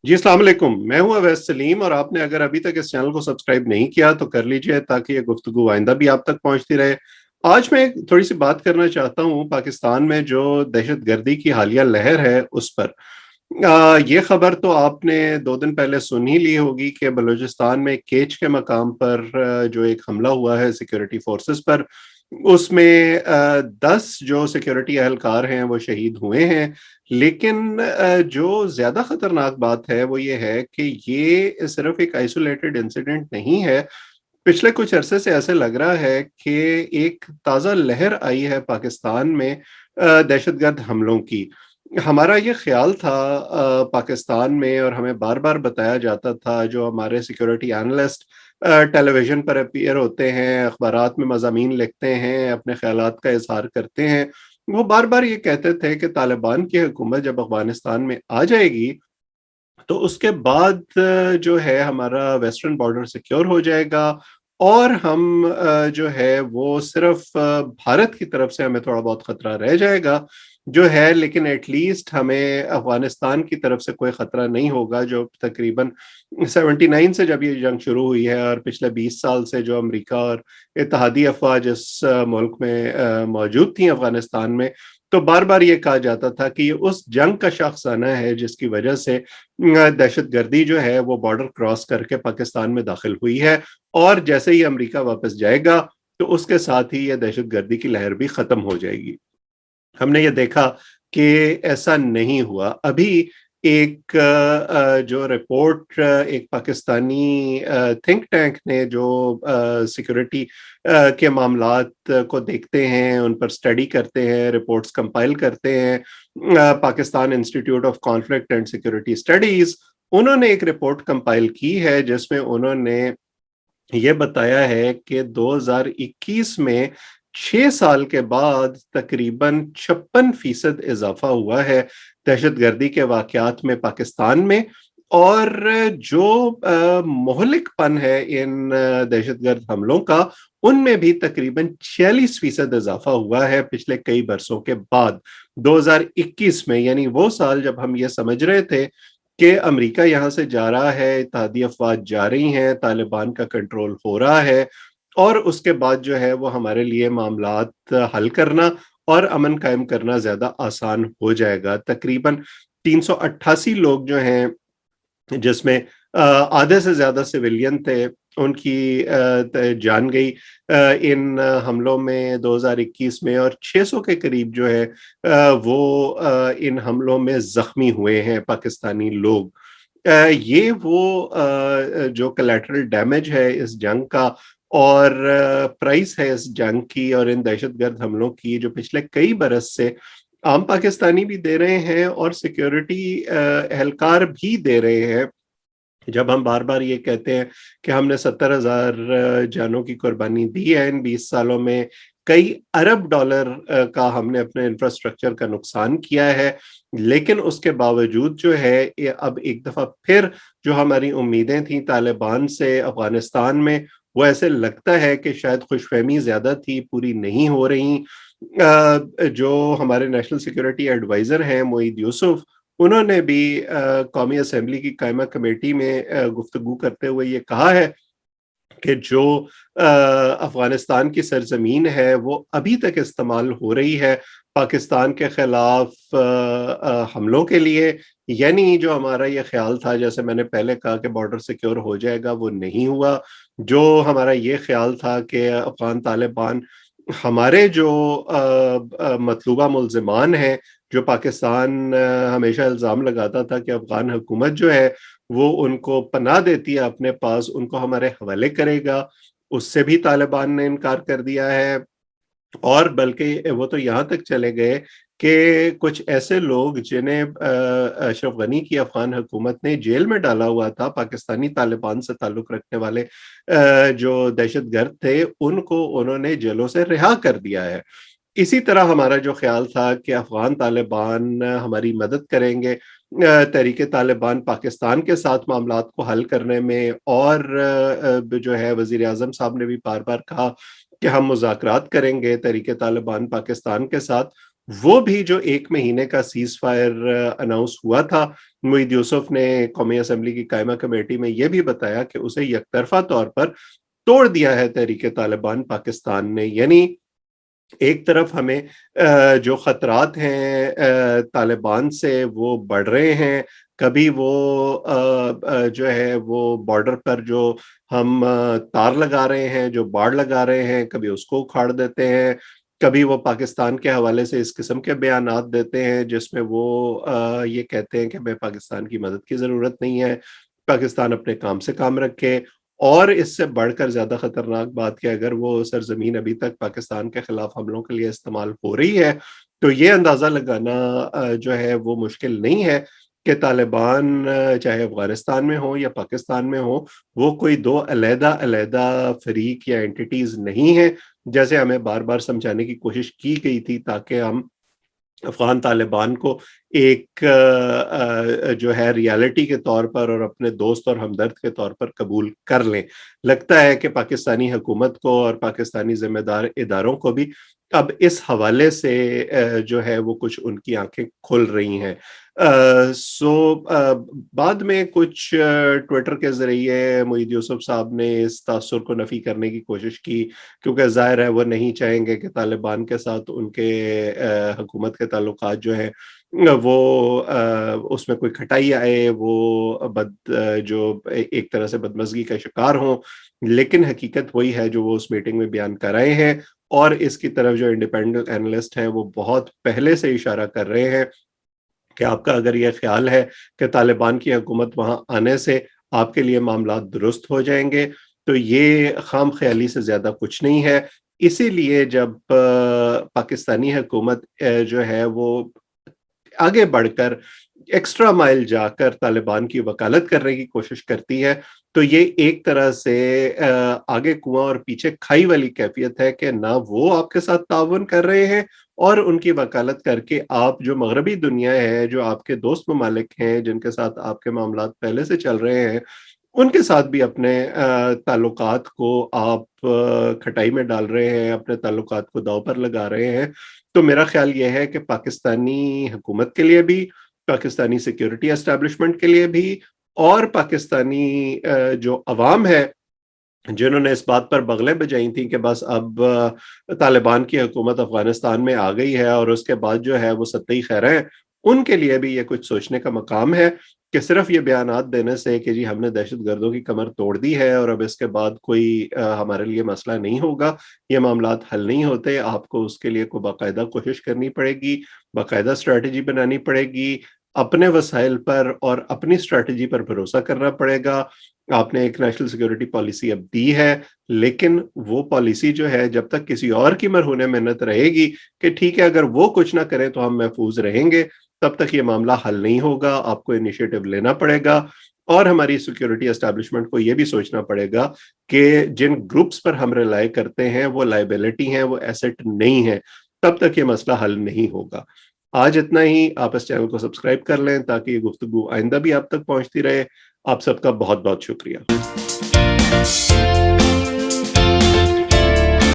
जी अस्सलाम वालेकुम। मैं हूं अवैस सलीम और आपने अगर अभी तक इस चैनल को सब्सक्राइब नहीं किया तो कर लीजिए ताकि ये गुफ्तगू आइंदा भी आप तक पहुंचती रहे। आज मैं थोड़ी सी बात करना चाहता हूं पाकिस्तान में जो दहशतगर्दी की हालिया लहर है उस पर। ये खबर तो आपने 2 दिन पहले सुन ही ली होगी कि बलूचिस्तान में केच के मकाम पर जो एक हमला हुआ है सिक्योरिटी फोर्सेस पर, उसमें 10 जो सिक्योरिटी एहलकार हैं वो शहीद हुए हैं। लेकिन जो ज्यादा खतरनाक बात है वो ये है कि ये सिर्फ एक आइसोलेटेड इंसिडेंट नहीं है। पिछले कुछ अरसे से ऐसे लग रहा है कि एक ताज़ा लहर आई है पाकिस्तान में दहशतगर्द हमलों की। हमारा ये ख्याल था पाकिस्तान में, और हमें बार बार बताया जाता था, जो हमारे सिक्योरिटी एनालिस्ट टेलीविजन पर अपीयर होते हैं, अखबारात में मज़ामीन लिखते हैं, अपने ख्यालात का इजहार करते हैं, वो बार बार ये कहते थे कि तालिबान की हुकूमत जब अफगानिस्तान में आ जाएगी तो उसके बाद जो है हमारा वेस्टर्न बॉर्डर सिक्योर हो जाएगा, और हम जो है वो सिर्फ भारत की तरफ से हमें थोड़ा बहुत खतरा रह जाएगा जो है, लेकिन एटलीस्ट हमें अफगानिस्तान की तरफ से कोई खतरा नहीं होगा। जो तकरीबन 79 से जब ये जंग शुरू हुई है और पिछले 20 साल से जो अमेरिका और इत्तेहादी अफवाज इस मुल्क में मौजूद थी अफगानिस्तान में, तो बार बार ये कहा जाता था कि ये उस जंग का शख्साना है जिसकी वजह से दहशतगर्दी जो है वो बॉर्डर क्रॉस करके पाकिस्तान में दाखिल हुई है, और जैसे ही अमेरिका वापस जाएगा तो उसके साथ ही यह दहशतगर्दी की लहर भी खत्म हो जाएगी। हमने ये देखा कि ऐसा नहीं हुआ। अभी एक जो रिपोर्ट एक पाकिस्तानी थिंक टैंक ने, जो सिक्योरिटी के मामलात को देखते हैं, उन पर स्टडी करते हैं, रिपोर्ट्स कंपाइल करते हैं, Pakistan institute of conflict and security studies, उन्होंने एक रिपोर्ट कंपाइल की है जिसमें उन्होंने ये बताया है कि 2021 में 6 साल के बाद तकरीबन 56% इजाफा हुआ है दहशतगर्दी के वाकयात में पाकिस्तान में। और जो मोहलिकपन है इन दहशतगर्द हमलों का, उनमें भी तकरीबन 46% इजाफा हुआ है पिछले कई बरसों के बाद 2021 में। यानी वो साल जब हम ये समझ रहे थे कि अमेरिका यहाँ से जा रहा है, इत्तेहादी अफवाज जा रही हैं, तालिबान का कंट्रोल हो रहा है, और उसके बाद जो है वो हमारे लिए मामलात हल करना और अमन कायम करना ज्यादा आसान हो जाएगा। तकरीबन 388 लोग जो हैं, जिसमें आधे से ज्यादा सिविलियन थे, उनकी जान गई इन हमलों में 2021 में, और 600 के करीब जो है वो इन हमलों में जख्मी हुए हैं पाकिस्तानी लोग। ये वो जो कलेटरल डैमेज है इस जंग का, और प्राइस है इस जंग की और इन दहशतगर्द हमलों की, जो पिछले कई बरस से आम पाकिस्तानी भी दे रहे हैं और सिक्योरिटी एहलकार भी दे रहे हैं। जब हम बार बार ये कहते हैं कि हमने 70,000 जानों की कुर्बानी दी है इन 20 सालों में, कई अरब डॉलर का हमने अपने इंफ्रास्ट्रक्चर का नुकसान किया है, लेकिन उसके बावजूद जो है ये अब एक दफा फिर जो हमारी उम्मीदें थी तालिबान से अफगानिस्तान में, वो ऐसे लगता है कि शायद खुशफहमी ज्यादा थी, पूरी नहीं हो रही। जो हमारे नेशनल सिक्योरिटी एडवाइजर हैं मोईद यूसुफ, उन्होंने भी कौमी असेंबली की कायमा कमेटी में गुफ्तगू करते हुए ये कहा है कि जो अफगानिस्तान की सरजमीन है वो अभी तक इस्तेमाल हो रही है पाकिस्तान के खिलाफ हमलों के लिए। यानी जो हमारा ये ख्याल था, जैसे मैंने पहले कहा कि बॉर्डर सिक्योर हो जाएगा, वो नहीं हुआ। जो हमारा ये ख्याल था कि अफगान तालिबान हमारे जो मतलूबा मुल्जिमान हैं, जो पाकिस्तान हमेशा इल्ज़ाम लगाता था कि अफगान हुकूमत जो है वो उनको पनाह देती है अपने पास, उनको हमारे हवाले करेगा, उससे भी तालिबान ने इनकार कर दिया है। और बल्कि वो तो यहाँ तक चले गए कि कुछ ऐसे लोग जिन्हें अशरफ गनी की अफगान हुकूमत ने जेल में डाला हुआ था, पाकिस्तानी तालिबान से ताल्लुक रखने वाले जो दहशतगर्द थे, उनको उन्होंने जेलों से रिहा कर दिया है। इसी तरह हमारा जो ख्याल था कि अफगान तालिबान हमारी मदद करेंगे, तहरीक तालिबान पाकिस्तान के साथ मामलात को हल करने में, और जो है वजीर आजम साहब ने भी बार बार कहा कि हम मुज़ाकरात करेंगे तहरीक तालिबान पाकिस्तान के साथ, وہ بھی جو 1 महीने का सीज फायर अनाउंस हुआ था, मुईद यूसुफ ने कौमी असम्बली की कायमा कमेटी में ये भी बताया कि उसे यकतरफा तौर पर तोड़ दिया है तहरीक तालिबान पाकिस्तान ने। यानी एक तरफ हमें जो खतरात हैं तालिबान से वो बढ़ रहे हैं, कभी वो जो है वो बॉर्डर पर जो हम तार लगा रहे हैं, जो बाड़ लगा रहे हैं, कभी उसको उखाड़ देते हैं, कभी वो पाकिस्तान के हवाले से इस किस्म के बयानात देते हैं जिसमें वो ये कहते हैं कि हमें पाकिस्तान की मदद की ज़रूरत नहीं है, पाकिस्तान अपने काम से काम रखे। और इससे बढ़कर ज्यादा खतरनाक बात कि अगर वो सरजमीन अभी तक पाकिस्तान के खिलाफ हमलों के लिए इस्तेमाल हो रही है, तो ये अंदाजा लगाना जो है वो मुश्किल नहीं है कि तालिबान चाहे अफगानिस्तान में हो या पाकिस्तान में हो, वो कोई दो अलहदा फरीक या एंटिटीज नहीं है, जैसे हमें बार बार समझाने की कोशिश की गई थी ताकि हम अफगान तालिबान को एक जो है रियलिटी के तौर पर और अपने दोस्त और हमदर्द के तौर पर कबूल कर लें। लगता है कि पाकिस्तानी हुकूमत को और पाकिस्तानी जिम्मेदार इदारों को भी अब इस हवाले से जो है वो कुछ उनकी आंखें खुल रही हैं। बाद में कुछ ट्विटर के जरिए मुईद यूसुफ साहब ने इस तासुर को नफी करने की कोशिश की, क्योंकि जाहिर है वो नहीं चाहेंगे कि तालिबान के साथ उनके हुकूमत के ताल्लुकात जो है वो उसमें कोई खटाई आए, वो जो एक तरह से बदमज़गी का शिकार हों। लेकिन हकीकत वही है जो वो उस मीटिंग में बयान कर रहे हैं, और इसकी तरफ जो इंडिपेंडेंट एनालिस्ट हैं वो बहुत पहले से इशारा कर रहे हैं कि आपका अगर ये ख्याल है कि तालिबान की हुकूमत वहां आने से आपके लिए मामला दुरुस्त हो जाएंगे, तो ये खाम ख्याली से ज्यादा कुछ नहीं है। इसीलिए जब पाकिस्तानी हुकूमत जो है वो आगे बढ़कर एक्स्ट्रा माइल जाकर तालिबान की वकालत करने की कोशिश करती है, तो ये एक तरह से आगे कुआं और पीछे खाई वाली कैफियत है कि ना वो आपके साथ ताउन कर रहे हैं, और उनकी वकालत करके आप जो मगरबी दुनिया है, जो आपके दोस्त ममालिक हैं जिनके साथ आपके मामलात पहले से चल रहे हैं, उनके साथ भी अपने ताल्लुकात को आप खटाई में डाल रहे हैं, अपने ताल्लुकात को दांव पर लगा रहे हैं। तो मेरा ख्याल ये है कि पाकिस्तानी हुकूमत के लिए भी, पाकिस्तानी सिक्योरिटी एस्टेब्लिशमेंट के लिए भी, और पाकिस्तानी जो अवाम है जिन्होंने इस बात पर बगलें बजाई थी कि बस अब तालिबान की हुकूमत अफगानिस्तान में आ गई है और उसके बाद जो है वो सत्ते खैर है, उनके लिए भी ये कुछ सोचने का मकाम है कि सिर्फ ये बयानात देने से कि जी हमने दहशतगर्दों की कमर तोड़ दी है और अब इसके बाद कोई हमारे लिए मसला नहीं होगा, ये मामलात हल नहीं होते। आपको उसके लिए कोई बाकायदा कोशिश करनी पड़ेगी, बाकायदा स्ट्रैटेजी बनानी पड़ेगी, अपने वसाइल पर और अपनी स्ट्रैटेजी पर भरोसा करना पड़ेगा। आपने एक नेशनल सिक्योरिटी पॉलिसी अब दी है, लेकिन वो पॉलिसी जो है जब तक किसी और की मरहूने मिन्नत रहेगी कि ठीक है अगर वो कुछ ना करें तो हम महफूज रहेंगे, तब तक ये मामला हल नहीं होगा। आपको इनिशिएटिव लेना पड़ेगा, और हमारी सिक्योरिटी एस्टैब्लिशमेंट को ये भी सोचना पड़ेगा कि जिन ग्रुप्स पर हम रिलाई करते हैं वो लाइबिलिटी हैं, वो एसेट नहीं है, तब तक ये मसला हल नहीं होगा। आज इतना ही। आप इस चैनल को सब्सक्राइब कर लें ताकि ये गुफ्तगू आइंदा भी आप तक पहुंचती रहे। आप सबका बहुत बहुत शुक्रिया।